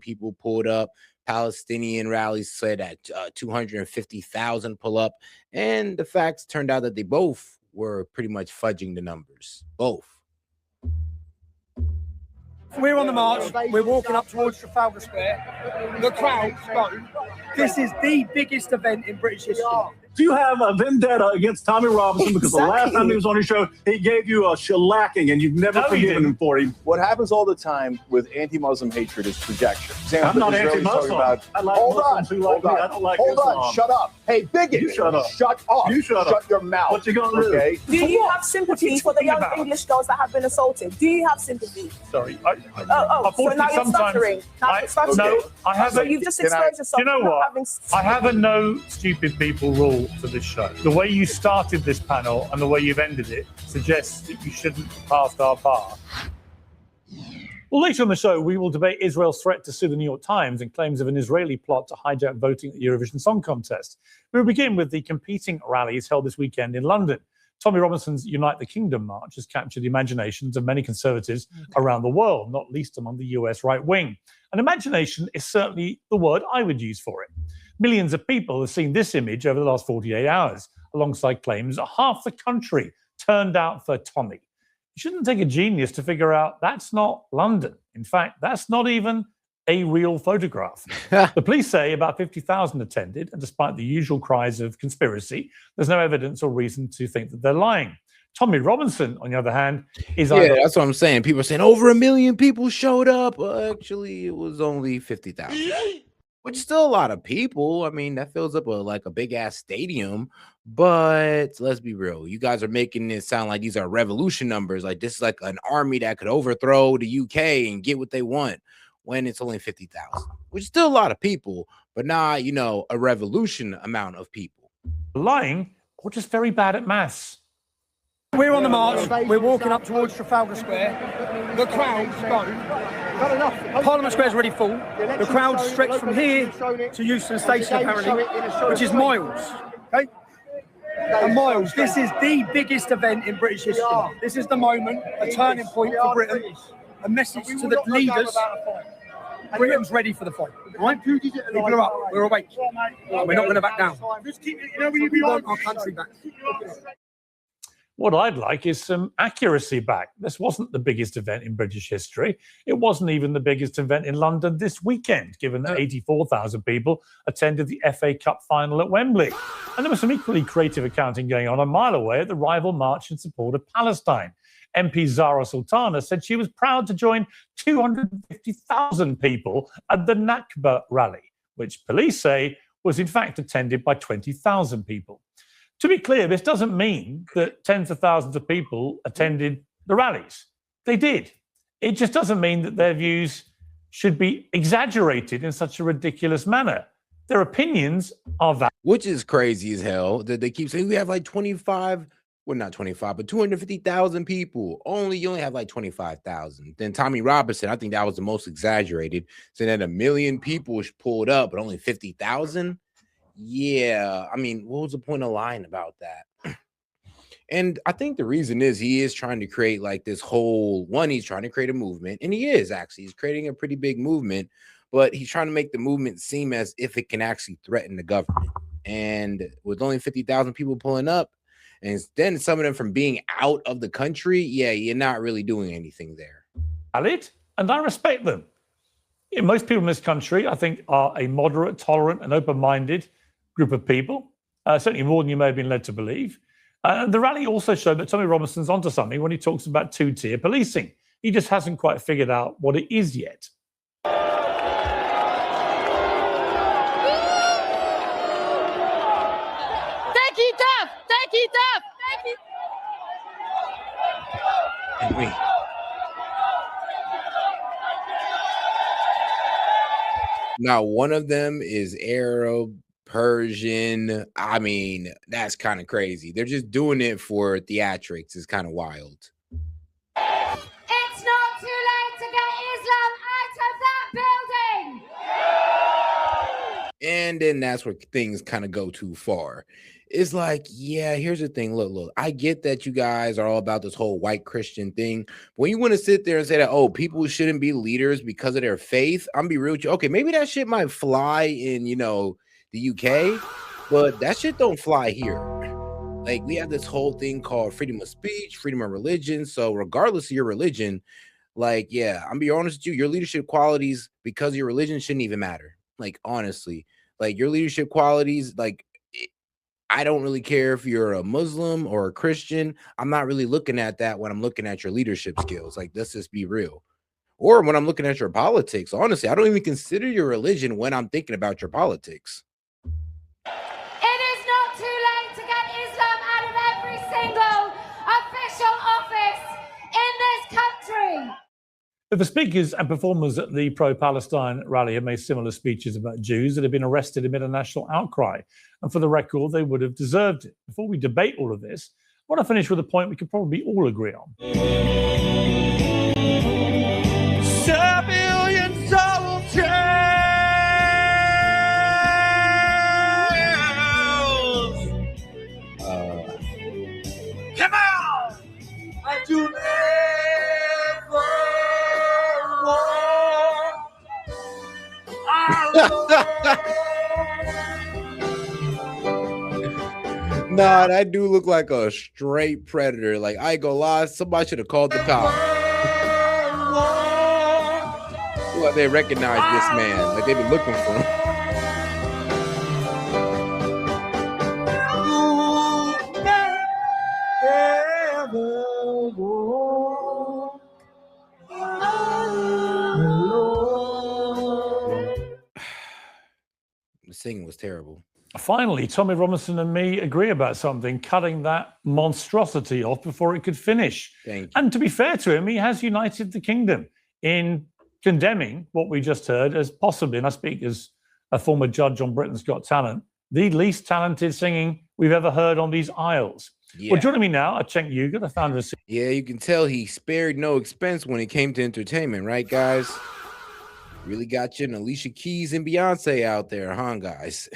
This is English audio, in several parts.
people pulled up. Palestinian rallies said at 250,000 pull up. And the facts turned out that they both were pretty much fudging the numbers. Both. We're on the march. We're walking up towards Trafalgar Square. The crowd's go. This is the biggest event in British history. Do you have a vendetta against Tommy Robinson? Because the last time he was on your show, he gave you a shellacking, and you've never forgiven him for it. What happens all the time with anti-Muslim hatred is projection. I'm not anti-Muslim. I like Muslims who like me. I don't like Islam. Hold on. Shut up. Hey, bigot. You shut up. Shut up. You shut up. Shut your mouth. What you gonna do? Okay? Do you have sympathy for the young English girls that have been assaulted? Do you have sympathy? Sorry. So now you're stuttering. No, I haven't. So you've just exposed yourself. You know what? I have a no stupid people rule for this show. The way you started this panel and the way you've ended it suggests that you shouldn't pass our bar. Well, later on the show, we will debate Israel's threat to sue the New York Times and claims of an Israeli plot to hijack voting at the Eurovision Song Contest. We'll begin with the competing rallies held this weekend in London. Tommy Robinson's Unite the Kingdom march has captured the imaginations of many conservatives around the world, not least among the US right wing. And imagination is certainly the word I would use for it. Millions of people have seen this image over the last 48 hours, alongside claims that half the country turned out for Tommy. You shouldn't take a genius to figure out that's not London. In fact, that's not even a real photograph. The police say about 50,000 attended, and despite the usual cries of conspiracy, there's no evidence or reason to think that they're lying. Tommy Robinson, on the other hand, is... Yeah, that's what I'm saying. People are saying over 1 million people showed up. Well, actually, it was only 50,000. Which is still a lot of people. I mean, that fills up like a big-ass stadium. But let's be real. You guys are making it sound like these are revolution numbers. Like this is like an army that could overthrow the UK and get what they want when it's only 50,000. Which is still a lot of people, but not, a revolution amount of people. Lying or just very bad at maths. We're on the march. We're walking up towards Trafalgar Square. The crowd's go. Parliament Square is already full. The crowd stretched from here to Euston Station, apparently, which is miles. Okay? And miles. This is the biggest event in British history. This is the moment, a turning point for Britain, a message to the leaders. Britain's ready for the fight. Right? People are up. We're awake. We're not going to back down. We want our country back. What I'd like is some accuracy back. This wasn't the biggest event in British history. It wasn't even the biggest event in London this weekend, given that 84,000 people attended the FA Cup final at Wembley. And there was some equally creative accounting going on a mile away at the rival march in support of Palestine. MP Zara Sultana said she was proud to join 250,000 people at the Nakba rally, which police say was in fact attended by 20,000 people. To be clear, this doesn't mean that tens of thousands of people attended the rallies. They did. It just doesn't mean that their views should be exaggerated in such a ridiculous manner. Their opinions are valid. Which is crazy as hell that they keep saying we have like 25, well, not 25, but 250,000 people. You only have like 25,000. Then Tommy Robinson, I think that was the most exaggerated, saying that 1 million people pulled up, but only 50,000. Yeah, I mean, what was the point of lying about that? And I think the reason is he is trying to create like this whole one. He's trying to create a movement, and he is actually. He's creating a pretty big movement, but he's trying to make the movement seem as if it can actually threaten the government. And with only 50,000 people pulling up, and then some of them from being out of the country, yeah, you're not really doing anything there. Valid, and I respect them. Most people in this country, I think, are a moderate, tolerant, and open-minded group of people, certainly more than you may have been led to believe. The rally also showed that Tommy Robinson's onto something when he talks about two-tier policing. He just hasn't quite figured out what it is yet. Thank you, Duff! Thank you, Duff! Thank you! And we... Now, one of them is Arab, Persian. I mean, that's kind of crazy. They're just doing it for theatrics. It's kind of wild. It's not too late to get Islam out of that building! And then that's where things kind of go too far. It's like, yeah, here's the thing. Look, I get that you guys are all about this whole white Christian thing. When you want to sit there and say that, oh, people shouldn't be leaders because of their faith, I'm be real with you. Okay, maybe that shit might fly in, the UK, but that shit don't fly here. Like, we have this whole thing called freedom of speech, freedom of religion. So regardless of your religion, like, yeah, I'm be honest with you, your leadership qualities because of your religion shouldn't even matter. Like, honestly, like your leadership qualities, like, I don't really care if you're a Muslim or a Christian. I'm not really looking at that when I'm looking at your leadership skills. Like, let's just be real. Or when I'm looking at your politics, honestly, I don't even consider your religion when I'm thinking about your politics. It is not too late to get Islam out of every single official office in this country. The speakers and performers at the pro-Palestine rally have made similar speeches about Jews that have been arrested amid a national outcry. And for the record, they would have deserved it. Before we debate all of this, I want to finish with a point we could probably all agree on. Civilian soldiers! Come on! I do never Nah, that dude look like a straight predator. Like, I ain't gonna lie, somebody should have called the cops. Well, they recognize this man. Like, they've been looking for him. The singing was terrible. Finally, Tommy Robinson and me agree about something, cutting that monstrosity off before it could finish. Thank you. And to be fair to him, he has united the kingdom in condemning what we just heard as possibly, and I speak as a former judge on Britain's Got Talent, the least talented singing we've ever heard on these aisles. Yeah. Well, joining me now, Cenk Uygur, the founder of... Yeah, you can tell he spared no expense when it came to entertainment, right, guys? Really got you and Alicia Keys and Beyonce out there, huh, guys?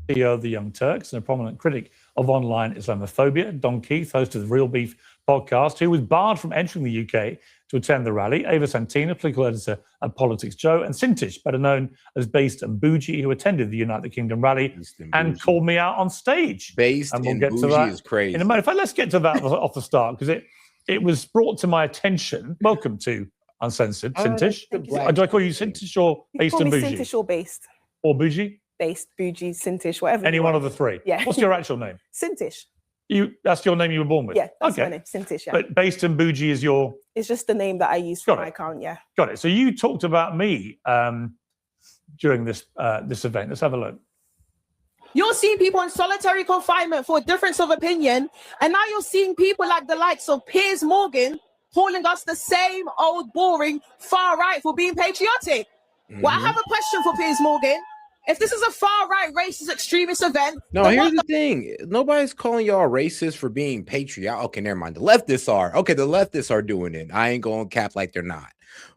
CEO of the Young Turks and a prominent critic of online Islamophobia, Don Keith, host of the Real Beef podcast, who was barred from entering the UK to attend the rally, Ava Santina, political editor at Politics Joe, and Sintish, better known as Based and Bougie, who attended the United Kingdom rally and called me out on stage. Based and Bougie is crazy. In a moment, let's get to that off the start, because it was brought to my attention. Welcome to Uncensored, Sintish. Do I call you Sintish or Based and Bougie? Sintish or Based. Or Bougie? Based, Bougie, Sintish, whatever. Any one of the three? Yeah. What's your actual name? Sintish. That's your name you were born with? Yeah, that's my name, Sintish, yeah. But Based and Bougie is your... It's just the name that I use for my account, yeah. Got it. So you talked about me during this event. Let's have a look. You're seeing people in solitary confinement for a difference of opinion, and now you're seeing people like the likes of Piers Morgan calling us the same old boring far right for being patriotic. Well, I have a question for Piers Morgan. If this is a far-right racist extremist event... No, here's the thing. Nobody's calling y'all racist for being patriotic. Okay, never mind. The leftists are. Okay, the leftists are doing it. I ain't going to cap like they're not.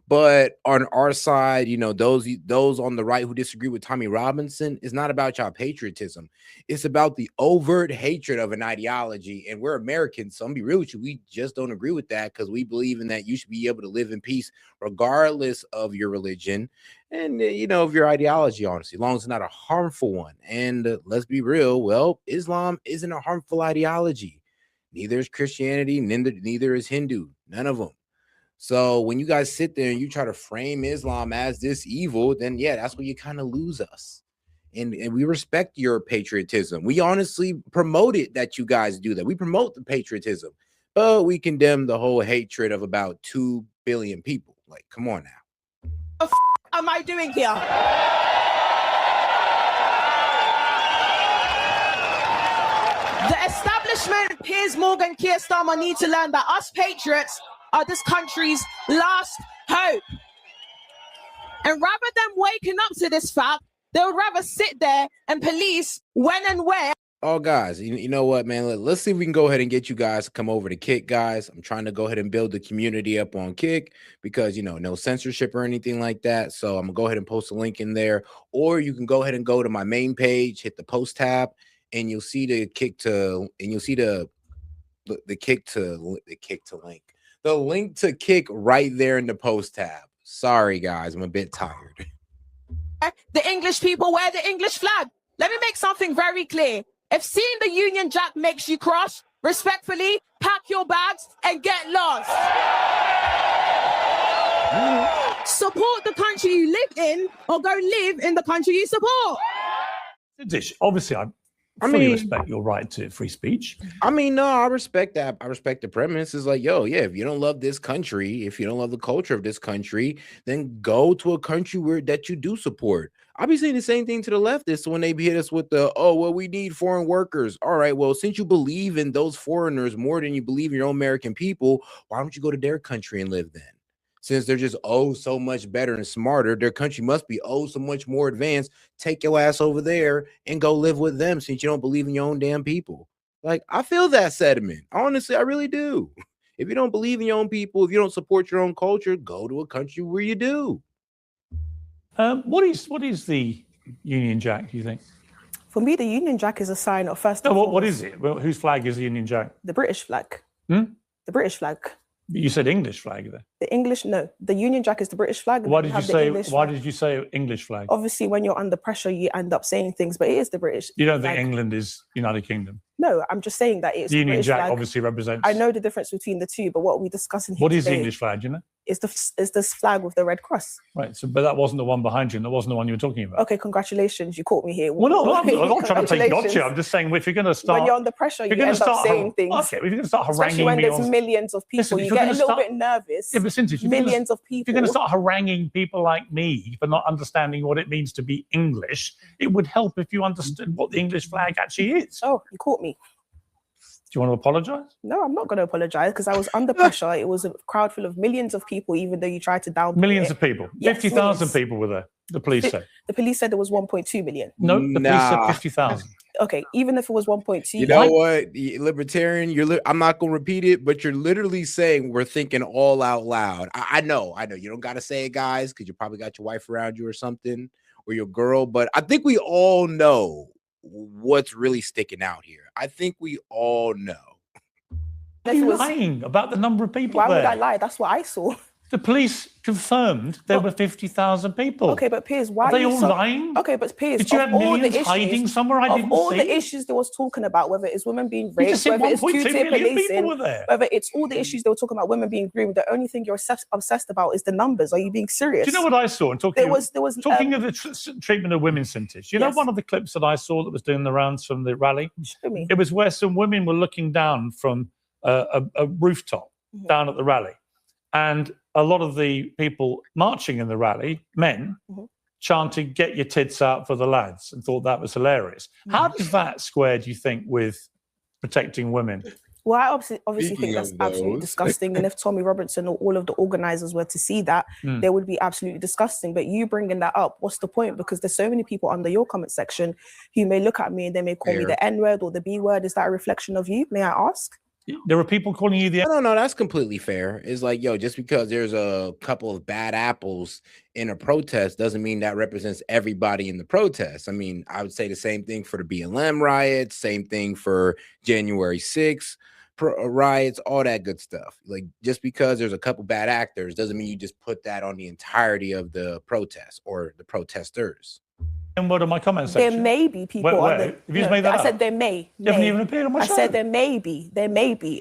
But on our side, those on the right who disagree with Tommy Robinson, it's not about y'all patriotism. It's about the overt hatred of an ideology. And we're Americans, so I'm going to be real with you. We just don't agree with that because we believe in that you should be able to live in peace regardless of your religion and, of your ideology, honestly, as long as it's not a harmful one. And let's be real. Well, Islam isn't a harmful ideology. Neither is Christianity. Neither is Hindu. None of them. So when you guys sit there and you try to frame Islam as this evil, then yeah, that's where you kind of lose us. And we respect your patriotism. We honestly promote it that you guys do that. We promote the patriotism, but we condemn the whole hatred of about 2 billion people. Like, come on now. What the am I doing here? The establishment, Piers Morgan, Keir Starmer need to learn that us patriots are this country's last hope. And rather than waking up to this fact, they would rather sit there and police when and where Oh, guys, you know what, man? Let's see if we can go ahead and get you guys to come over to Kick, guys. I'm trying to go ahead and build the community up on Kick because, no censorship or anything like that. So I'm going to go ahead and post a link in there. Or you can go ahead and go to my main page, hit the post tab, and you'll see the Kick to, and you'll see the link. The link to Kick right there in the post tab. Sorry, guys, I'm a bit tired. The English people wear the English flag. Let me make something very clear. If seeing the Union Jack makes you cross, respectfully, pack your bags and get lost. Support the country you live in or go live in the country you support. Obviously, I fully respect your right to free speech. No, I respect that. I respect the premise. It's like, yeah, if you don't love this country, if you don't love the culture of this country, then go to a country that you do support. I'll be saying the same thing to the leftists when they hit us with the, we need foreign workers. All right, well, since you believe in those foreigners more than you believe in your own American people, why don't you go to their country and live then? Since they're just so much better and smarter, their country must be so much more advanced. Take your ass over there and go live with them since you don't believe in your own damn people. Like, I feel that sentiment. Honestly, I really do. If you don't believe in your own people, if you don't support your own culture, go to a country where you do. What is the Union Jack, do you think? For me, the Union Jack is a sign of first. No, what is it? Well, whose flag is the Union Jack? The British flag. The British flag. You said English flag there. The English, no. The Union Jack is the British flag. Why did you say? Why did you say English flag? Obviously, when you're under pressure, you end up saying things, but it is the British. You don't think England is United Kingdom? No, I'm just saying that it's the Union Jack flag. obviously represents. I know the difference between the two, but what we're discussing here What is today the English flag? Do you know? Is this flag with the red cross? Right. So, but that wasn't the one behind you. And that wasn't the one you were talking about. Okay, congratulations, you caught me here. Well, no, I'm not trying to take gotcha. I'm just saying if you're going to start, when you're under pressure, you end up saying things. Okay, if you're going to start haranguing especially when there's millions of people, you get a little bit nervous. Yeah, but Cynthia, millions of people. If you're going to start haranguing people like me for not understanding what it means to be English, it would help if you understood what the English flag actually is. Oh, you caught me. Do you want to apologize? No, I'm not going to apologize because I was under pressure. It was a crowd full of millions of people, even though you tried to downplay millions of people. Yes, 50,000 people were there. The police said. The police said there was 1.2 million. No, the police said 50,000. Okay, even if it was 1.2. You know what, libertarian? I'm not going to repeat it, but you're literally saying we're thinking all out loud. I know. You don't got to say it, guys, because you probably got your wife around you or something, or your girl. But I think we all know what's really sticking out here. I think we all know. Are you lying about the number of people there? Why would I lie? That's what I saw. The police confirmed there were 50,000 people. Okay, but Piers, why are they all lying? Okay, but Piers, did you have millions hiding somewhere I didn't see? All the issues they was talking about, whether it's women being raped, whether it's two-tier policing, whether it's all the issues they were talking about, women being groomed, the only thing you're obsessed about is the numbers. Are you being serious? Do you know what I saw? And talking there was talking of the treatment of women, Cynthia. You know one of the clips that I saw that was doing the rounds from the rally? Show me. It was where some women were looking down from a rooftop down at the rally. And a lot of the people marching in the rally, men, chanted, "Get your tits out for the lads," and thought that was hilarious. How does that square, do you think, with protecting women? Well, I obviously think that's absolutely disgusting. And if Tommy Robinson or all of the organizers were to see that, they would be absolutely disgusting. But you bringing that up, what's the point? Because there's so many people under your comment section who may look at me and they may call me the N-word or the B-word. Is that a reflection of you? May I ask? There are people calling you the... No, that's completely fair. It's like, just because there's a couple of bad apples in a protest doesn't mean that represents everybody in the protest. I mean, I would say the same thing for the BLM riots, same thing for January 6th riots, all that good stuff. Like, just because there's a couple bad actors doesn't mean you just put that on the entirety of the protest or the protesters. And what are my comment section? There may be people on the... Have you just made that I said there may. You haven't even appeared on my show. I said there may be.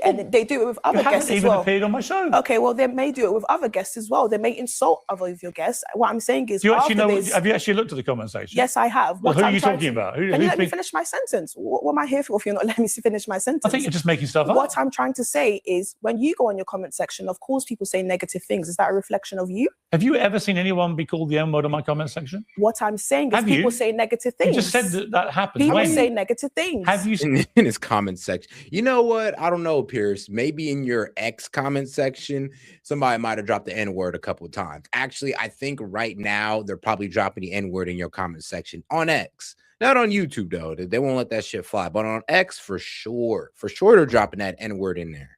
And they do it with other guests as well. You haven't even appeared on my show. Okay, well, they may do it with other guests as well. They may insult other of your guests. What I'm saying is... Do you actually know... Have you actually looked at the comment section? Yes, I have. Well, who are you talking about? Can you let me finish my sentence? What am I here for if you're not letting me finish my sentence? I think you're just making stuff up. What I'm trying to say is when you go on your comment section, of course, people say negative things. Is that a reflection of you? Have you ever seen anyone be called the N-word on my comment section? What I'm saying is people say negative things. You just said that happened. People say negative things. Have you in his comment section? You know what? I don't know, Piers. Maybe in your X comment section, somebody might have dropped the N-word a couple of times. Actually, I think right now they're probably dropping the N-word in your comment section on X. Not on YouTube though. They won't let that shit fly. But on X for sure. For sure they're dropping that N-word in there.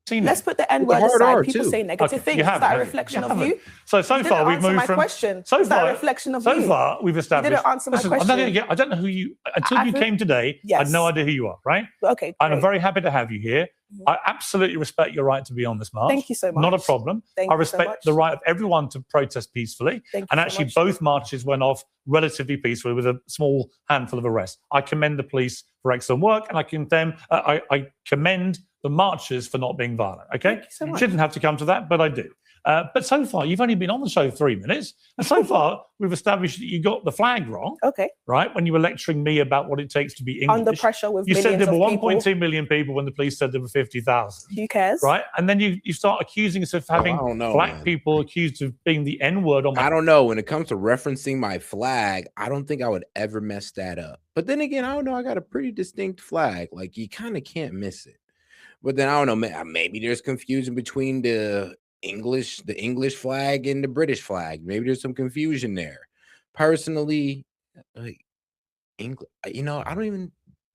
Let's put the N-word aside. People say negative things. Is that a reflection of you? So far we've moved from question. So is that a reflection of so you? far we've established. You didn't answer my question. I don't know who you until you came today. I had no idea who you are, right? Okay. Great. I'm very happy to have you here. I absolutely respect your right to be on this march. Thank you so much. Not a problem. I respect the right of everyone to protest peacefully. And actually, both marches went off relatively peacefully with a small handful of arrests. I commend the police for excellent work, and I commend the marchers for not being violent. Okay, shouldn't have to come to that, but I do. But so far, you've only been on the show 3 minutes, and so far we've established that you got the flag wrong. Okay. Right when you were lecturing me about what it takes to be English, under pressure with you said there were 1.2 people. million people when the police said there were 50,000. Who cares? Right, and then you start accusing us of having black people accused of being the N-word on. I don't know. When it comes to referencing my flag, I don't think I would ever mess that up. But then again, I don't know. I got a pretty distinct flag. Like you kind of can't miss it. But then I don't know. Maybe there's confusion between the English flag and the British flag. Maybe there's some confusion there. Personally, like English, I don't even.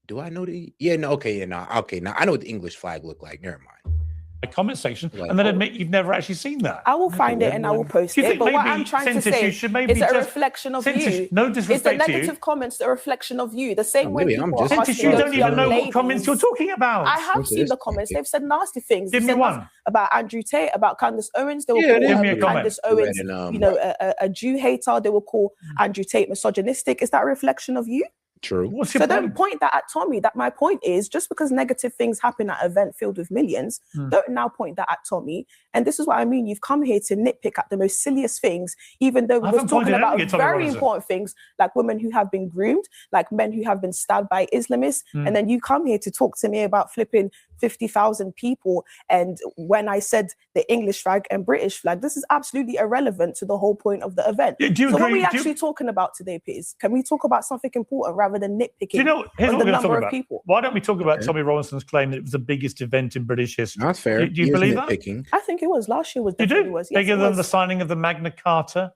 Do I know the? Yeah, no. Okay, now I know what the English flag look like. Never mind. A comment section, and then admit you've never actually seen that. I will find it and I will post it. But what I'm trying to say is a reflection of you. No disrespect to you. Negative comments a reflection of you. The same way people are asking you don't even know what comments you're talking about. I have seen the comments. They've said nasty things. Give me one. About Andrew Tate, about Candace Owens. They will call Candace Owens, a Jew hater. They will call Andrew Tate misogynistic. Is that a reflection of you? True. So don't point that at Tommy. That my point is, just because negative things happen at an event filled with millions, don't now point that at Tommy. And this is what I mean. You've come here to nitpick at the most silliest things, even though we were talking about very important things like women who have been groomed, like men who have been stabbed by Islamists. And then you come here to talk to me about flipping 50,000 people. And when I said the English flag and British flag, this is absolutely irrelevant to the whole point of the event. So what are we actually talking about today, Piers? Can we talk about something important rather than nitpicking on the number of people? Why don't we talk about Tommy Robinson's claim that it was the biggest event in British history? That's fair. Do you believe that? I think it was. Last year was definitely was. Bigger than the signing of the Magna Carta,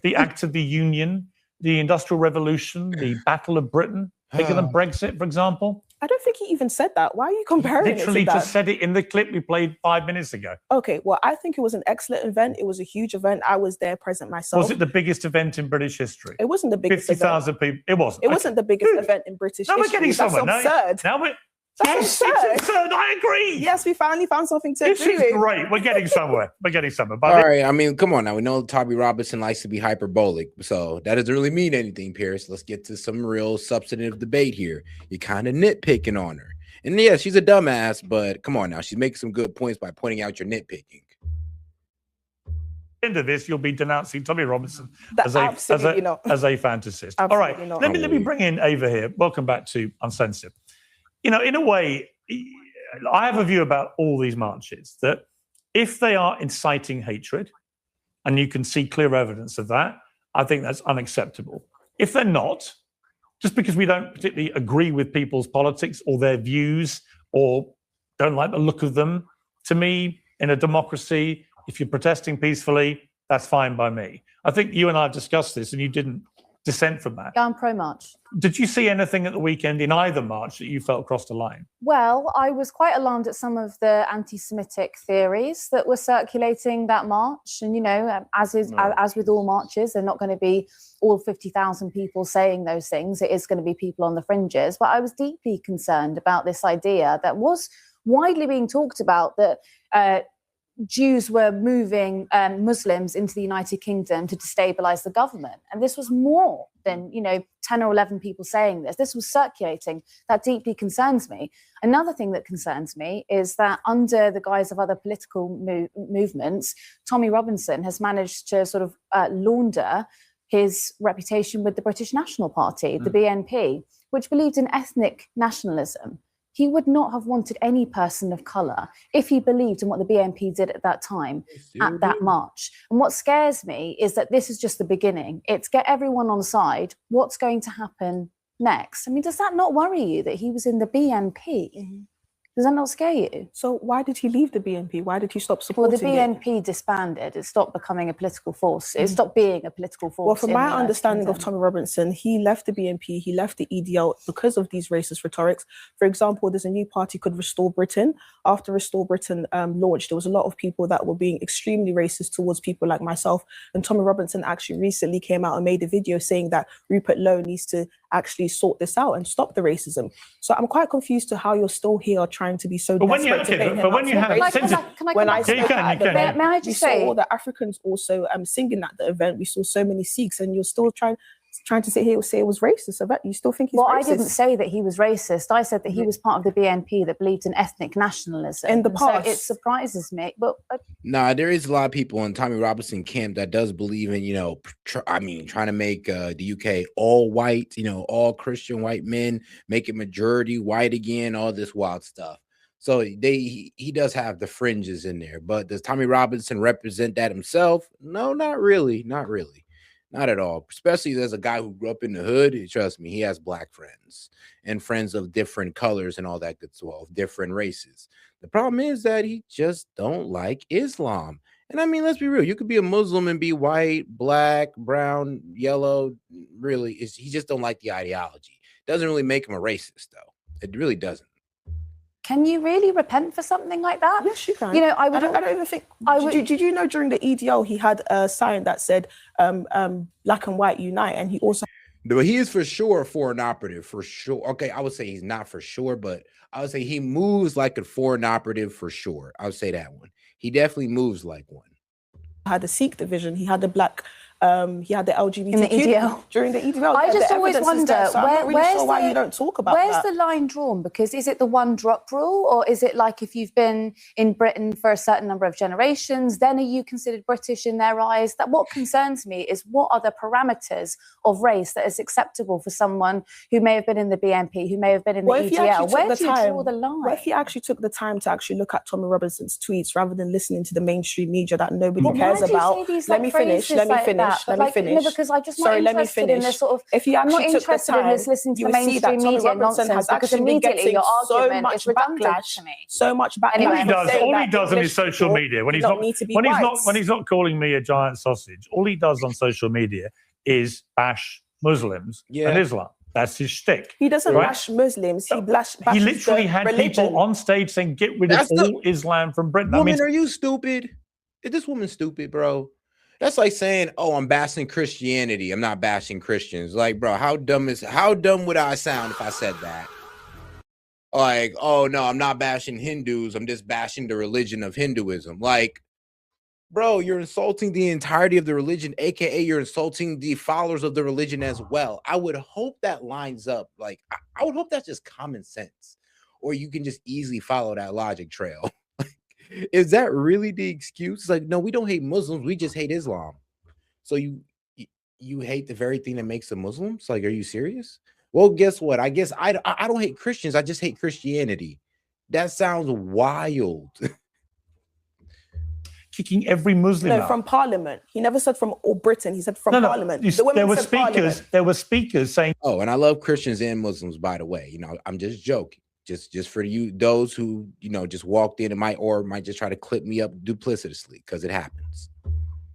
the Act of the Union, the Industrial Revolution, the Battle of Britain, bigger than Brexit, for example? I don't think he even said that. Why are you comparing Literally it to that? just said it in the clip we played 5 minutes ago. Okay, well, I think it was an excellent event. It was a huge event. I was there present myself. Was it the biggest event in British history? It wasn't the biggest 50,000 people. It wasn't. It wasn't the biggest event in British history. We're getting somewhere. That's absurd. Now we're... That's absurd. It's absurd. I agree. Yes, we finally found something to this agree is with. great. We're getting somewhere. We're getting somewhere. All right. I mean, come on now. We know Tommy Robinson likes to be hyperbolic, so that doesn't really mean anything, Piers. Let's get to some real substantive debate here. You're kind of nitpicking on her. And yeah, she's a dumbass, but come on now. She's making some good points by pointing out your nitpicking. End of this, you'll be denouncing Tommy Robinson as a fantasist. All right, let me bring in Ava here. Welcome back to Uncensored. In a way, I have a view about all these marches that if they are inciting hatred, and you can see clear evidence of that, I think that's unacceptable. If they're not, just because we don't particularly agree with people's politics or their views or don't like the look of them, to me, in a democracy, if you're protesting peacefully, that's fine by me. I think you and I have discussed this and you didn't dissent from that. Yeah, I'm pro-march. Did you see anything at the weekend in either march that you felt crossed a line? Well, I was quite alarmed at some of the anti-Semitic theories that were circulating that march. And, as with all marches, they're not going to be all 50,000 people saying those things. It is going to be people on the fringes. But I was deeply concerned about this idea that was widely being talked about, that Jews were moving Muslims into the United Kingdom to destabilize the government. And this was more than, 10 or 11 people saying this. This was circulating. That deeply concerns me. Another thing that concerns me is that under the guise of other political movements, Tommy Robinson has managed to sort of launder his reputation with the British National Party, the BNP, which believed in ethnic nationalism. he would not have wanted any person of colour if he believed in what the BNP did at that time, at that march. And what scares me is that this is just the beginning. It's get everyone on side. What's going to happen next? I mean, does that not worry you that he was in the BNP? Does that not scare you? So why did he leave the BNP? Why did he stop supporting Well, the BNP disbanded. It stopped becoming a political force. It stopped being a political force. Well, from my understanding of Tommy Robinson, he left the BNP, he left the EDL because of these racist rhetorics. For example, there's a new party called Restore Britain. After Restore Britain launched, there was a lot of people that were being extremely racist towards people like myself. And Tommy Robinson actually recently came out and made a video saying that Rupert Lowe needs to actually sort this out and stop the racism. So I'm quite confused to how you're still here trying to be so desperate to bait him out. When I spoke at the event, may I just say, saw all the Africans also singing at the event. We saw so many Sikhs, and you're still trying to sit here and say it was racist. So you still think he's racist? Well, I didn't say that he was racist. I said that he was part of the BNP that believed in ethnic nationalism. In the past. So it surprises me. But nah, there is a lot of people in Tommy Robinson camp that does believe in, you know, trying to make the UK all white, you know, all Christian white men, make it majority white again, all this wild stuff. So he does have the fringes in there. But does Tommy Robinson represent that himself? No, not really. Not really. Not at all. Especially as a guy who grew up in the hood. Trust me, he has black friends and friends of different colors and all that good stuff, different races. The problem is that he just don't like Islam. And I mean, let's be real. You could be a Muslim and be white, black, brown, yellow. Really, he just don't like the ideology. Doesn't really make him a racist, though. It really doesn't. can you really repent for something like that? Yes, you can. You know, I don't even think. Did you know during the EDL he had a sign that said "Black and White Unite," and he also. But he is for sure a foreign operative, for sure. Okay, I would say he's not for sure, but I would say he moves like a foreign operative for sure. I would say that one. He definitely moves like one. Had the Sikh division. He had the black. He had the LGBTQ in the EDL. During the EDL. I just always wonder why you don't talk about where's that. the line drawn? Because is it the one drop rule, or is it like if you've been in Britain for a certain number of generations, then are you considered British in their eyes? That what concerns me is what are the parameters of race that is acceptable for someone who may have been in the BNP, who may have been in the EDL? Where do you draw the line? What if you actually took the time to actually look at Tommy Robinson's tweets rather than listening to the mainstream media that nobody cares about? Let me finish. No, because I'm just not interested in this sort of. If you I'm not actually took the interested in time, this listening to you the would see that mainstream Tommy media Robinson nonsense, has because actually been immediately getting your so argument much is redundant backlash. to me. So much backlash. All he does on his social media when he's not calling me a giant sausage. All he does on social media is bash Muslims and Islam. That's his shtick. He doesn't bash Muslims. He bashes He literally had religion. people on stage saying, "Get rid of all Islam from Britain." Woman, are you stupid? Is this woman stupid, bro? That's like saying, "Oh, I'm bashing Christianity. I'm not bashing Christians." Like, bro, how dumb would I sound if I said that? Like, oh no, I'm not bashing Hindus. I'm just bashing the religion of Hinduism. Like, bro, you're insulting the entirety of the religion, aka you're insulting the followers of the religion as well. I would hope that lines up. Like, I would hope that's just common sense, or you can just easily follow that logic trail. Is that really the excuse? It's like, no, we don't hate Muslims. We just hate Islam. So you hate the very thing that makes them Muslims? Like, are you serious? Well, guess what? I guess I don't hate Christians. I just hate Christianity. That sounds wild. Kicking every Muslim out. From Parliament. He never said from all Britain. He said from Parliament. There were speakers saying. Oh, and I love Christians and Muslims, by the way. You know, I'm just joking. Just for you, those who, you know, just walked in and might just try to clip me up duplicitously, because it happens.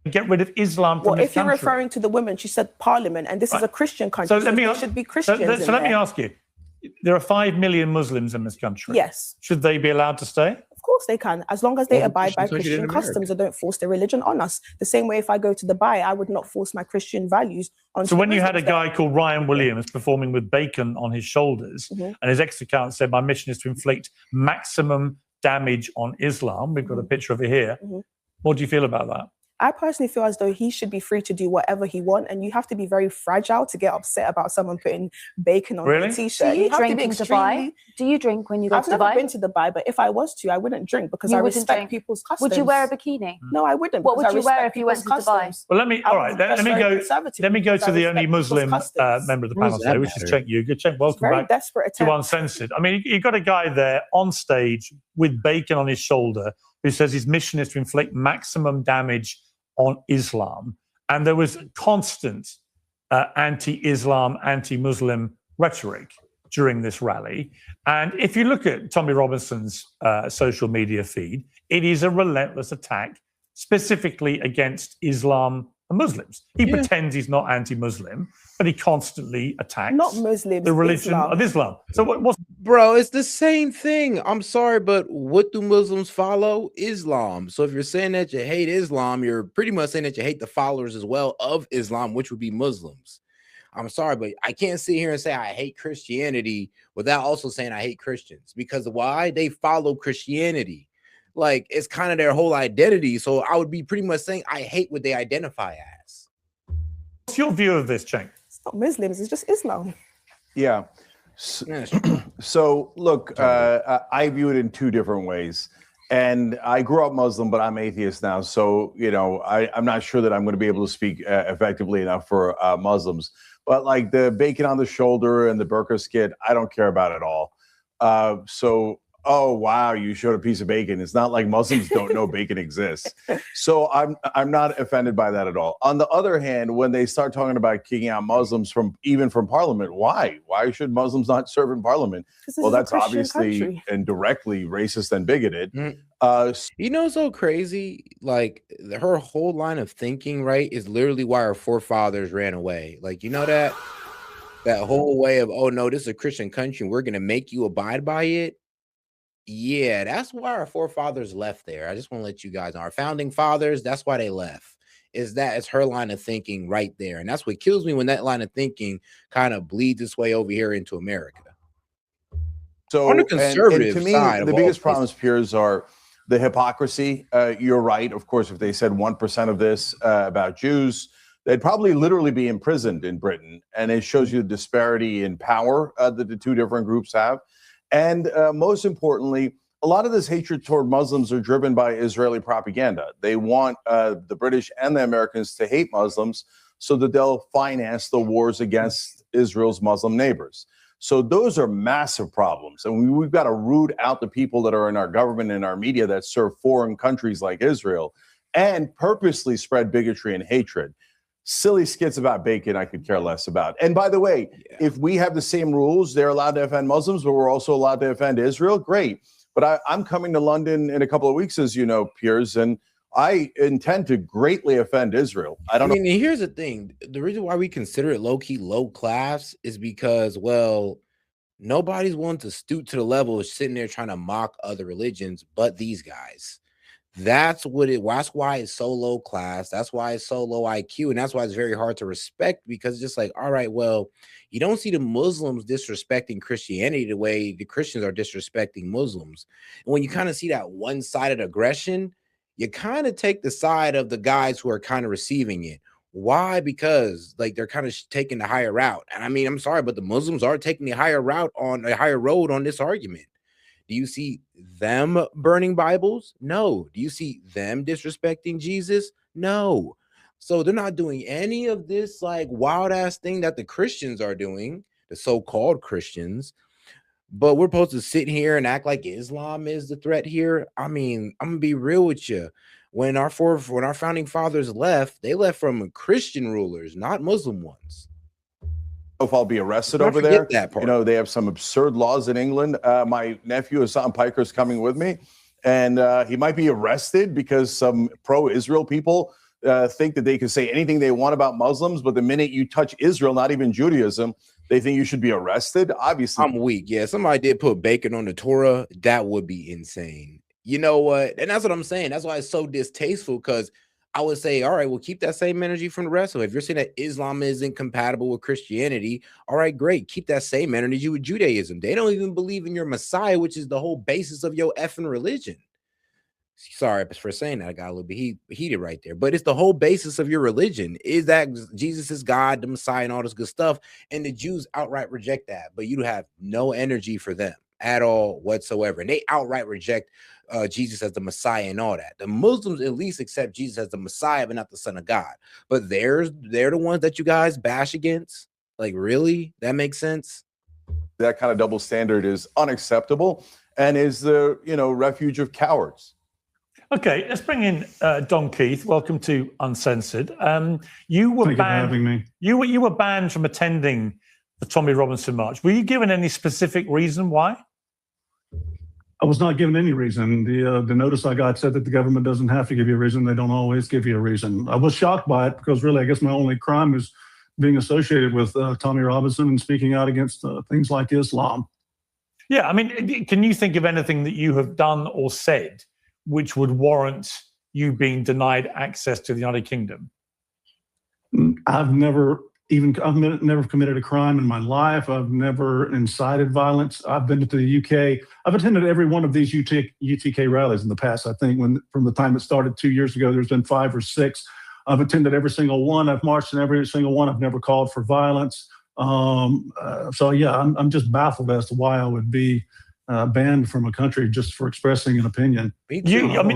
Get rid of Islam from this country. Well, if you're referring to the women, she said Parliament, and this is a Christian country, so there should be Christians in there. So let me ask you, there are 5 million Muslims in this country. Yes. Should they be allowed to stay? Of course they can, as long as they abide by Christian customs and don't force their religion on us. The same way if I go to Dubai, I would not force my Christian values on. So when you had a guy called Ryan Williams performing with bacon on his shoulders, and his ex-account said, "My mission is to inflict maximum damage on Islam." We've got a picture of it here. What do you feel about that? I personally feel as though he should be free to do whatever he wants, and you have to be very fragile to get upset about someone putting bacon on a t-shirt. Do you have drink to be in Dubai? Do you drink when you go I've to never Dubai? been to Dubai, but if I was to, I wouldn't drink because You I wouldn't respect drink. people's customs. Would you wear a bikini? No, I wouldn't. What because would you I wear respect if you went to people's Dubai? customs. Well, let me go to the only Muslim member of the panel today, which is Cenk Uygur. Cenk, welcome very back desperate to attempt. Uncensored. I mean, you've got a guy there on stage with bacon on his shoulder who says his mission is to inflict maximum damage on Islam. And there was constant anti-Islam, anti-Muslim rhetoric during this rally. And if you look at Tommy Robinson's social media feed, it is a relentless attack specifically against Islam and Muslims. He pretends he's not anti-Muslim, but he constantly attacks the religion of Islam. So what's Bro, it's the same thing. I'm sorry, but what do Muslims follow? Islam. So if you're saying that you hate Islam, you're pretty much saying that you hate the followers as well of Islam, which would be Muslims. I'm sorry, but I can't sit here and say I hate Christianity without also saying I hate Christians. Because why? They follow Christianity. Like, it's kind of their whole identity. So I would be pretty much saying I hate what they identify as. What's your view of this, Cenk? It's not Muslims, it's just Islam. Yeah. So look, I view it in two different ways. And I grew up Muslim, but I'm atheist now. So, you know, I'm not sure that I'm going to be able to speak effectively enough for Muslims. But like the bacon on the shoulder and the burqa skit, I don't care about it all. Oh, wow, you showed a piece of bacon. It's not like Muslims don't know bacon exists. So I'm not offended by that at all. On the other hand, when they start talking about kicking out Muslims from parliament, why? Why should Muslims not serve in parliament? Well, that's obviously and directly racist and bigoted. You know, so crazy, like her whole line of thinking, right, is literally why our forefathers ran away. Like, you know, that whole way of, oh no, this is a Christian country, we're gonna make you abide by it. Yeah, that's why our forefathers left there. I just want to let you guys know. Our founding fathers, that's why they left. It's her line of thinking right there. And that's what kills me when that line of thinking kind of bleeds its way over here into America. So on the conservative and to me, side, the biggest problems, Piers, are the hypocrisy. You're right. Of course, if they said 1% of this about Jews, they'd probably literally be imprisoned in Britain. And it shows you the disparity in power that the two different groups have. And most importantly, a lot of this hatred toward Muslims are driven by Israeli propaganda. They want the British and the Americans to hate Muslims so that they'll finance the wars against Israel's Muslim neighbors. So those are massive problems. And we've got to root out the people that are in our government and our media that serve foreign countries like Israel and purposely spread bigotry and hatred. Silly skits about bacon I could care less about. And by the way, if we have the same rules, they're allowed to offend Muslims, but we're also allowed to offend Israel, great. But I'm coming to London in a couple of weeks, as you know, Piers, and I intend to greatly offend Israel. I mean, here's the thing. The reason why we consider it low-key low class is because, well, nobody's willing to stoop to the level of sitting there trying to mock other religions but these guys. That's why it's so low class. That's why it's so low IQ. And that's why it's very hard to respect, because it's just like, all right, well, you don't see the Muslims disrespecting Christianity the way the Christians are disrespecting Muslims. And when you kind of see that one-sided aggression, you kind of take the side of the guys who are kind of receiving it. Why? Because like they're kind of taking the higher route. And I mean, I'm sorry, but the Muslims are taking the higher road on this argument. Do you see them burning Bibles? No. Do you see them disrespecting Jesus? No. So they're not doing any of this like wild ass thing that the Christians are doing, the so-called Christians. But we're supposed to sit here and act like Islam is the threat here. I mean, I'm gonna be real with you. When our founding fathers left, they left from Christian rulers, not Muslim ones. If I'll be arrested over there. You know, they have some absurd laws in England. My nephew, Hassan Piker, is coming with me, and he might be arrested because some pro-Israel people think that they can say anything they want about Muslims, but the minute you touch Israel, not even Judaism, they think you should be arrested. Obviously, I'm weak. Yeah, somebody did put bacon on the Torah. That would be insane. You know what? And that's what I'm saying. That's why it's so distasteful, because I would say, all right, well, keep that same energy from the rest of it. If you're saying that Islam isn't compatible with Christianity, all right, great. Keep that same energy with Judaism. They don't even believe in your Messiah, which is the whole basis of your effing religion. Sorry for saying that. I got a little bit heated right there. But it's the whole basis of your religion is that Jesus is God, the Messiah, and all this good stuff. And the Jews outright reject that. But you have no energy for them at all whatsoever. And they outright reject Jesus as the Messiah and all that. The Muslims at least accept Jesus as the Messiah, but not the Son of God. But they're the ones that you guys bash against. Like, really? That makes sense? That kind of double standard is unacceptable and is the refuge of cowards. Okay, let's bring in Don Keith. Welcome to Uncensored. You were Thank you for banned. having me. You were banned from attending the Tommy Robinson march. Were you given any specific reason why? I was not given any reason. The notice I got said that the government doesn't have to give you a reason. They don't always give you a reason. I was shocked by it because really, I guess my only crime is being associated with Tommy Robinson and speaking out against things like Islam. Yeah, I mean, can you think of anything that you have done or said which would warrant you being denied access to the United Kingdom? I've never committed a crime in my life. I've never incited violence. I've been to the UK. I've attended every one of these UTK rallies in the past. I think from the time it started 2 years ago, there's been 5 or 6. I've attended every single one. I've marched in every single one. I've never called for violence. So yeah, I'm just baffled as to why I would be banned from a country just for expressing an opinion. Or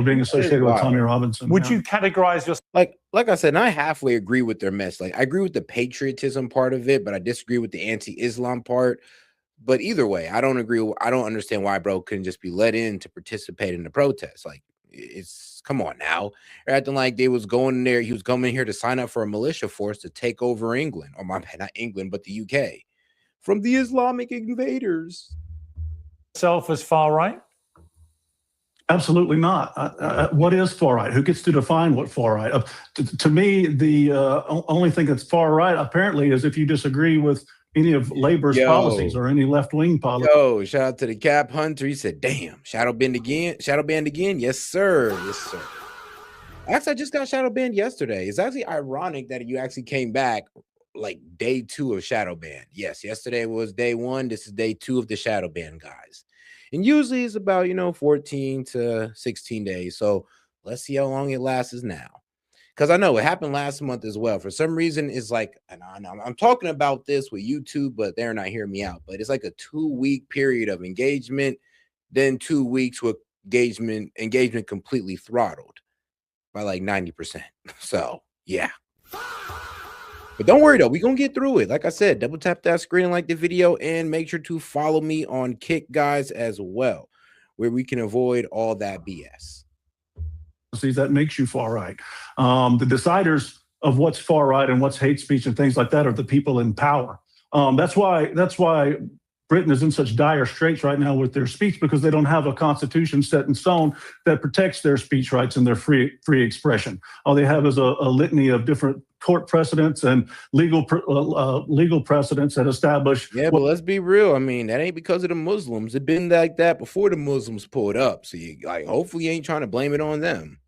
being associated with Tommy Robinson. Would you categorize your like I said, and I halfway agree with their mess. Like, I agree with the patriotism part of it, but I disagree with the anti-Islam part. But either way, I don't understand why bro couldn't just be let in to participate in the protest. Like, it's come on now. They're acting like they was going there. He was coming here to sign up for a militia force to take over England, or my bad, not England, but the UK from the Islamic invaders. Self as far right? Absolutely not. What is far right? Who gets to define what far right? To me, the only thing that's far right apparently is if you disagree with any of Labor's policies or any left-wing policy. Yo, shout out to the Cap Hunter. He said, damn, shadow banned again? Shadow banned again? Yes, sir. Yes, sir. Actually, I just got shadow banned yesterday. It's actually ironic that you actually came back like day 2 of shadow ban. Yes, yesterday was day 1. This is day 2 of the shadow ban, guys. And usually it's about, 14 to 16 days. So let's see how long it lasts now. Because I know it happened last month as well. For some reason, it's like, and I'm talking about this with YouTube, but they're not hearing me out. But it's like a 2-week period of engagement, then 2 weeks with engagement completely throttled by like 90%. So, yeah. But don't worry, though. We're going to get through it. Like I said, double tap that screen and like the video, and make sure to follow me on Kick, guys, as well, where we can avoid all that BS. That makes you far right. The deciders of what's far right and what's hate speech and things like that are the people in power. That's why Britain is in such dire straits right now with their speech, because they don't have a constitution set in stone that protects their speech rights and their free expression. All they have is a litany of different court precedents and legal precedents that establish. Yeah, but let's be real. I mean, that ain't because of the Muslims. It's been like that before the Muslims pulled up. So you hopefully you ain't trying to blame it on them.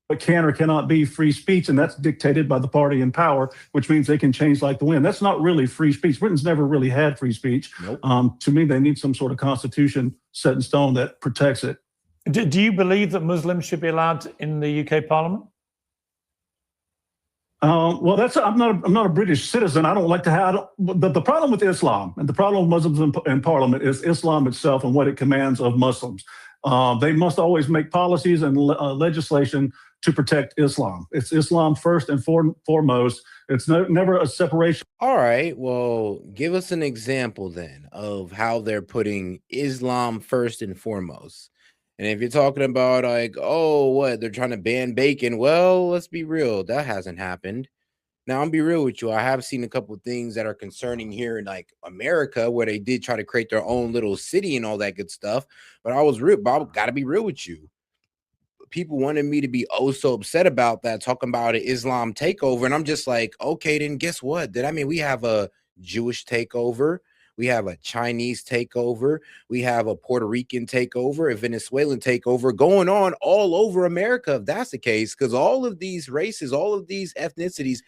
What can or cannot be free speech, and that's dictated by the party in power, which means they can change like the wind. That's not really free speech. Britain's never really had free speech. Nope. To me, they need some sort of constitution set in stone that protects it. Do you believe that Muslims should be allowed in the UK Parliament? Well, I'm not a British citizen. I don't like to have the problem with Islam and the problem with Muslims in Parliament is Islam itself and what it commands of Muslims. They must always make policies and legislation to protect Islam. It's Islam first and foremost. It's never a separation. All right. Well, give us an example then of how they're putting Islam first and foremost. And if you're talking about like, oh, what, they're trying to ban bacon. Well, let's be real. That hasn't happened. Now, I'll be real with you. I have seen a couple of things that are concerning here in like America where they did try to create their own little city and all that good stuff. But I was real, Bob, got to be real with you. People wanted me to be so upset about that, talking about an Islam takeover. And I'm just like, okay, then guess what? We have a Jewish takeover. We have a Chinese takeover. We have a Puerto Rican takeover, a Venezuelan takeover going on all over America, if that's the case, because all of these races, all of these ethnicities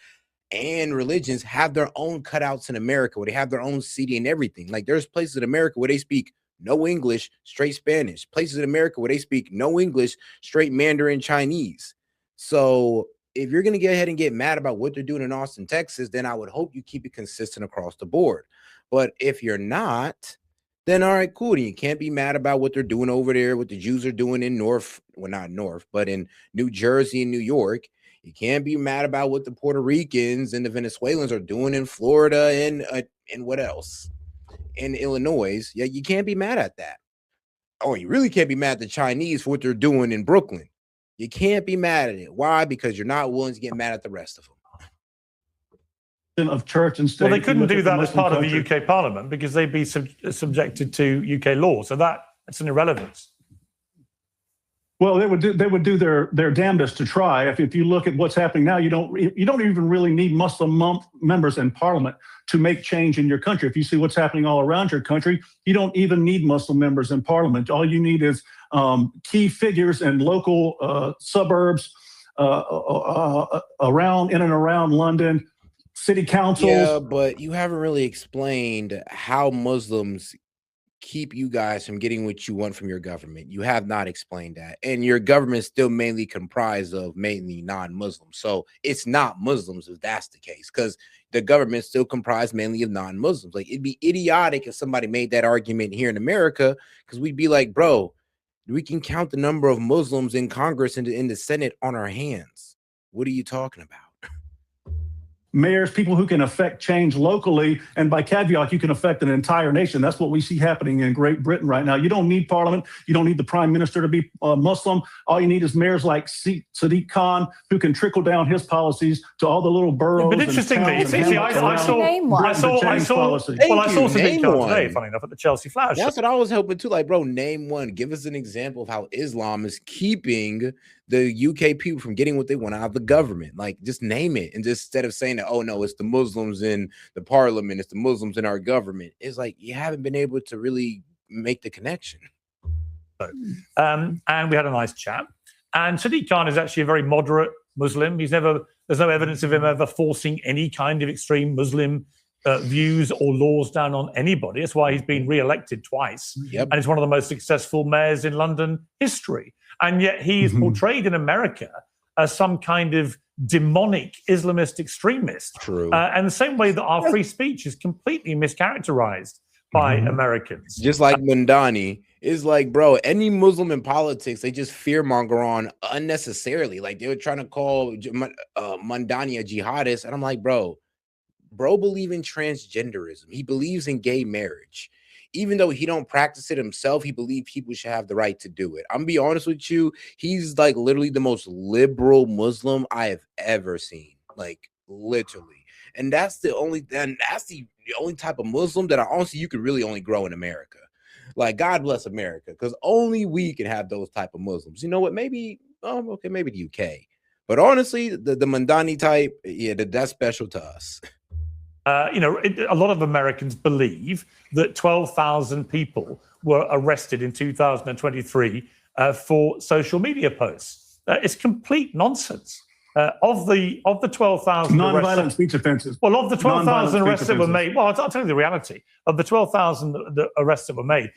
and religions have their own cutouts in America, where they have their own city and everything. Like there's places in America where they speak no English, straight Spanish. Places in America where they speak no English, straight Mandarin Chinese. So if you're going to go ahead and get mad about what they're doing in Austin, Texas, then I would hope you keep it consistent across the board. But if you're not, then all right, cool. You can't be mad about what they're doing over there, what the Jews are doing in not North, but in New Jersey and New York. You can't be mad about what the Puerto Ricans and the Venezuelans are doing in Florida and what else? In Illinois. Yeah, you can't be mad at that. Oh, you really can't be mad at the Chinese for what they're doing in Brooklyn. You can't be mad at it. Why? Because you're not willing to get mad at the rest of them. Of church and state. Well, they couldn't do that as part of the UK Parliament because they'd be subjected to UK law. So that's an irrelevance. Well, they would do their damnedest to try. If you look at what's happening now, you don't even really need Muslim members in Parliament to make change in your country. If you see what's happening all around your country, you don't even need Muslim members in Parliament. All you need is key figures in local suburbs around in and around London. City councils. Yeah, but you haven't really explained how Muslims keep you guys from getting what you want from your government. You have not explained that. And your government is still mainly comprised of mainly non-Muslims. So it's not Muslims if that's the case, because the government still comprised mainly of non-Muslims. Like, it'd be idiotic if somebody made that argument here in America, because we'd be like, bro, we can count the number of Muslims in Congress and in the Senate on our hands. What are you talking about? Mayors, people who can affect change locally, and by caveat, you can affect an entire nation. That's what we see happening in Great Britain right now. You don't need Parliament. You don't need the Prime Minister to be Muslim. All you need is mayors like Sadiq Khan, who can trickle down his policies to all the little boroughs. But interestingly, I saw Sadiq Khan today, funny enough, at the Chelsea Flower Show. That's what I was hoping too. Like, bro, name one. Give us an example of how Islam is keeping the UK people from getting what they want out of the government. Like, just name it. And just instead of saying that, oh no, it's the Muslims in the parliament, it's the Muslims in our government. It's like, you haven't been able to really make the connection. And we had a nice chat. And Sadiq Khan is actually a very moderate Muslim. There's no evidence of him ever forcing any kind of extreme Muslim views or laws down on anybody. That's why he's been re-elected twice. Yep. And he's one of the most successful mayors in London history. And yet he is portrayed in America as some kind of demonic Islamist extremist. True. And the same way that our free speech is completely mischaracterized by Americans. Just like Mandani is like, bro, any Muslim in politics, they just fearmonger on unnecessarily. Like, they were trying to call Mandani a jihadist. And I'm like, bro believe in transgenderism. He believes in gay marriage. Even though he don't practice it himself, he believes people should have the right to do it. I'm gonna be honest with you. He's like literally the most liberal Muslim I have ever seen. Like, literally. And that's the only type of Muslim that honestly you could really only grow in America. Like, God bless America, because only we can have those type of Muslims. You know what? Maybe maybe the UK. But honestly, the Mandani type, yeah, that's special to us. A lot of Americans believe that 12,000 people were arrested in 2023 for social media posts. It's complete nonsense. Of the 12,000 non-violent speech offenses. Well, of the 12,000 arrests that were made, well, I'll tell you the reality. Of the 12,000 arrests that were made,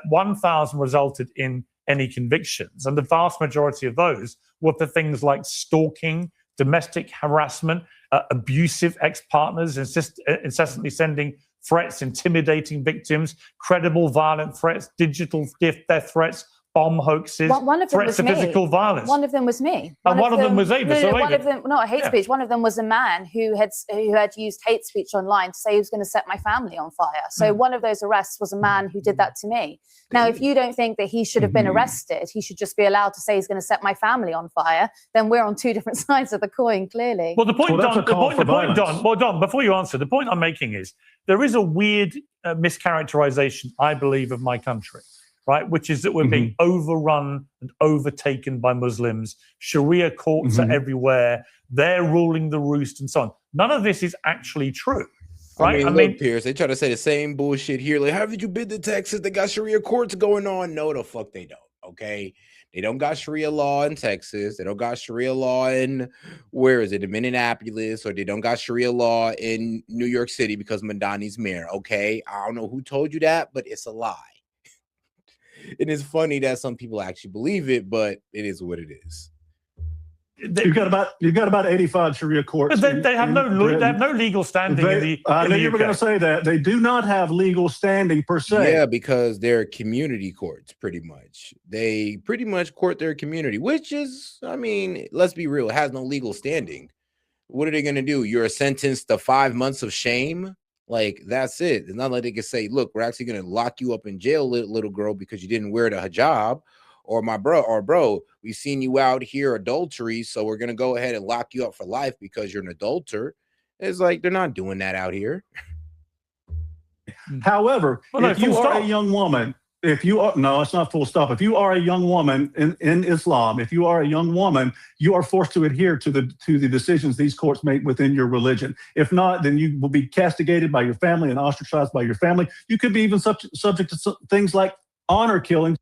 1,000 resulted in any convictions, and the vast majority of those were for things like stalking, domestic harassment, abusive ex-partners, incessantly sending threats, intimidating victims, credible violent threats, digital death threats, bomb hoaxes, threats of physical violence. One of them was me. One of them was Ava. One of them, not hate speech. One of them was a man who had used hate speech online to say he was going to set my family on fire. So one of those arrests was a man who did that to me. Now, if you don't think that he should have been arrested, he should just be allowed to say he's going to set my family on fire, then we're on two different sides of the coin, clearly. Well, Don, before you answer, the point I'm making is there is a weird mischaracterization, I believe, of my country. Right, which is that we're being overrun and overtaken by Muslims. Sharia courts are everywhere. They're ruling the roost and so on. None of this is actually true. Right? I mean, Piers, they try to say the same bullshit here. Like, haven't you been to Texas? They got Sharia courts going on. No, the fuck they don't. Okay. They don't got Sharia law in Texas. They don't got Sharia law in, where is it, in Minneapolis, or they don't got Sharia law in New York City because Mandani's mayor. Okay. I don't know who told you that, but it's a lie. And it's funny that some people actually believe it, but it is what it is. You've got about 85 Sharia courts. But they have no legal standing in the. I knew you were going to say that. They do not have legal standing per se. Yeah, because they're community courts, pretty much. They pretty much court their community, which is, I mean, let's be real, it has no legal standing. What are they going to do? You're sentenced to 5 months of shame? Like, that's it. It's not like they can say, look, we're actually going to lock you up in jail, little girl, because you didn't wear the hijab. Or bro, we've seen you out here adultery, so we're going to go ahead and lock you up for life because you're an adulterer. It's like, they're not doing that out here. However, if you are a young woman, no, it's not full stop. If you are a young woman in Islam, if you are a young woman, you are forced to adhere to the decisions these courts make within your religion. If not, then you will be castigated by your family and ostracized by your family. You could be even subject to things like honor killings.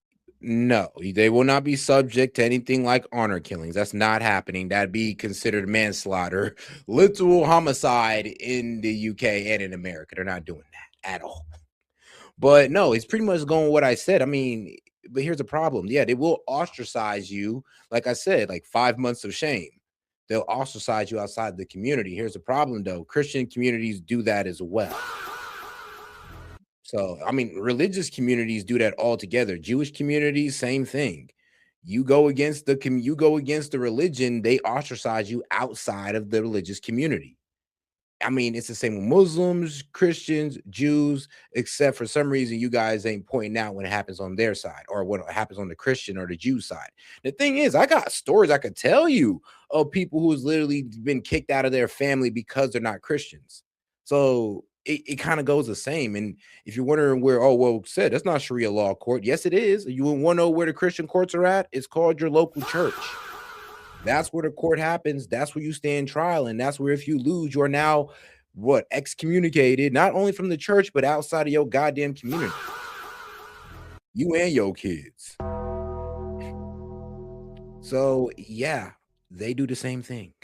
No, they will not be subject to anything like honor killings. That's not happening. That'd be considered manslaughter, literal homicide in the UK and in America. They're not doing that at all. But no, it's pretty much going with what I said. I mean, but here's the problem. Yeah, they will ostracize you. Like I said, like 5 months of shame. They'll ostracize you outside the community. Here's the problem, though. Christian communities do that as well. So, I mean, religious communities do that all together. Jewish communities, same thing. You go against the religion, they ostracize you outside of the religious community. I mean, it's the same with Muslims, Christians, Jews, except for some reason you guys ain't pointing out when it happens on their side or what happens on the Christian or the Jew side. The thing is, I got stories I could tell you of people who's literally been kicked out of their family because they're not Christians. So it kind of goes the same. And if you're wondering where, said that's not Sharia law court. Yes, it is. You want to know where the Christian courts are at? It's called your local church. That's where the court happens. That's where you stand trial. And that's where if you lose, you're now excommunicated, not only from the church, but outside of your goddamn community. You and your kids. So yeah, they do the same thing.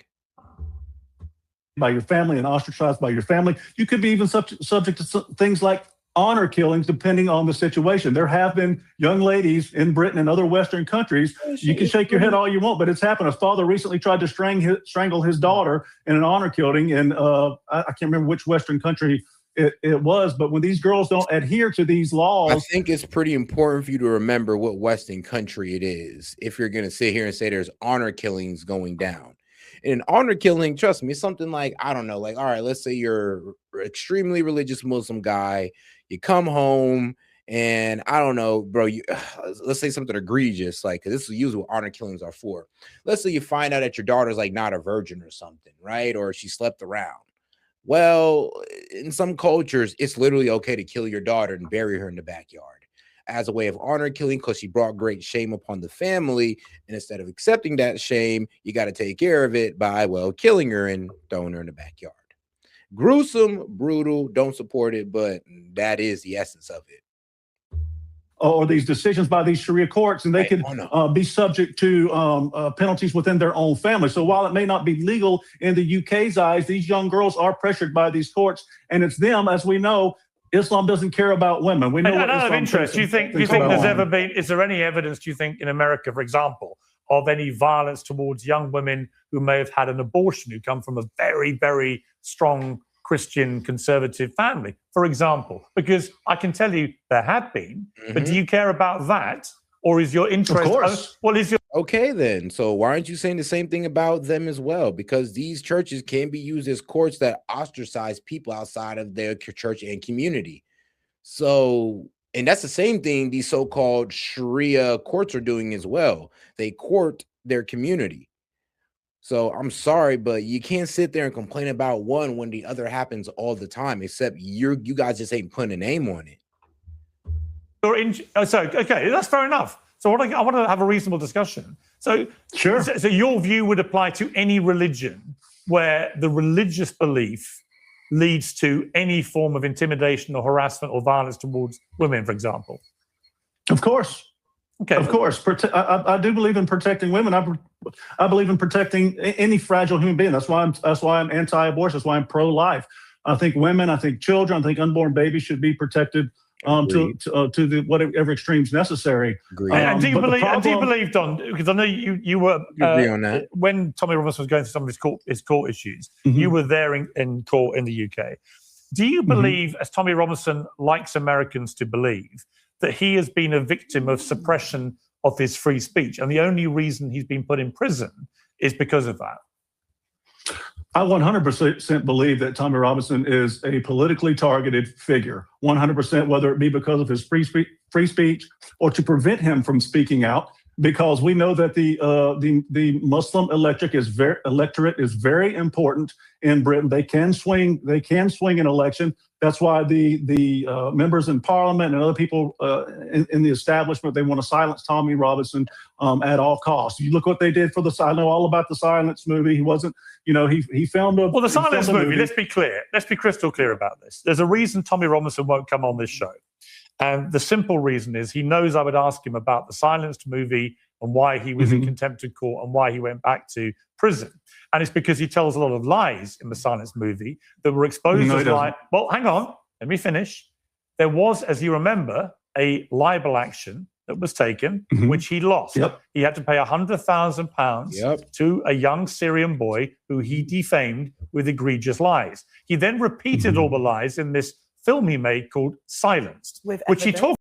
By your family and ostracized by your family. You could be even subject to things like honor killings, depending on the situation. There have been young ladies in Britain and other Western countries. You can shake your head all you want, but it's happened. A father recently tried to strangle his daughter in an honor killing, and I can't remember which Western country it was, but when these girls don't adhere to these laws. I think it's pretty important for you to remember what Western country it is if you're going to sit here and say there's honor killings going down. In an honor killing, trust me, it's something like, I don't know, like, all right, let's say you're an extremely religious Muslim guy. You come home and I don't know, bro, let's say something egregious, like, cause this is usually what honor killings are for. Let's say you find out that your daughter's like not a virgin or something, right? Or she slept around. Well, in some cultures, it's literally okay to kill your daughter and bury her in the backyard as a way of honor killing because she brought great shame upon the family. And instead of accepting that shame, you got to take care of it by, killing her and throwing her in the backyard. Gruesome, brutal, don't support it, but that is the essence of it. Or these decisions by these Sharia courts, and they could be subject to penalties within their own family. So while it may not be legal in the UK's eyes, these young girls are pressured by these courts, and it's them, as we know. Islam doesn't care about women. We know. Out of interest, do you think there's ever been? Is there any evidence? Do you think in America, for example, of any violence towards young women who may have had an abortion, who come from a very, very strong Christian conservative family, for example? Because I can tell you there have been, but do you care about that? Or is your interest? Of course. Okay, then. So why aren't you saying the same thing about them as well? Because these churches can be used as courts that ostracize people outside of their church and community. So, and that's the same thing these so-called Sharia courts are doing as well. They court their community. So I'm sorry, but you can't sit there and complain about one when the other happens all the time, except you guys just ain't putting a name on it. Okay, that's fair enough. So I want to have a reasonable discussion. So sure. So your view would apply to any religion where the religious belief leads to any form of intimidation or harassment or violence towards women, for example. Of course. Okay. Of course. I do believe in protecting women. I believe in protecting any fragile human being. That's why I'm anti-abortion. That's why I'm pro-life. I think women, I think children, I think unborn babies should be protected to the whatever extremes necessary. And do you believe, Don? Because I know you were agree on that. When Tommy Robinson was going through some of his court issues. You were there in court in the UK. Do you believe, as Tommy Robinson likes Americans to believe, that he has been a victim of suppression of his free speech, and the only reason he's been put in prison is because of that? I 100% believe that Tommy Robinson is a politically targeted figure, 100%, whether it be because of his free speech or to prevent him from speaking out, because we know that the Muslim electorate is very important in Britain. They can swing an election. That's why the members in Parliament and other people in the establishment, they want to silence Tommy Robinson at all costs. You look what they did for I know all about the Silence movie. He wasn't, he filmed a... Well, the Silence movie, let's be clear. Let's be crystal clear about this. There's a reason Tommy Robinson won't come on this show. And the simple reason is he knows I would ask him about the Silenced movie and why he was in contempt of court and why he went back to prison. And it's because he tells a lot of lies in the Silenced movie that were exposed as lies. Well, hang on, let me finish. There was, as you remember, a libel action that was taken, which he lost. He had to pay £100,000 to a young Syrian boy who he defamed with egregious lies. He then repeated all the lies in this film he made called Silenced, which he talked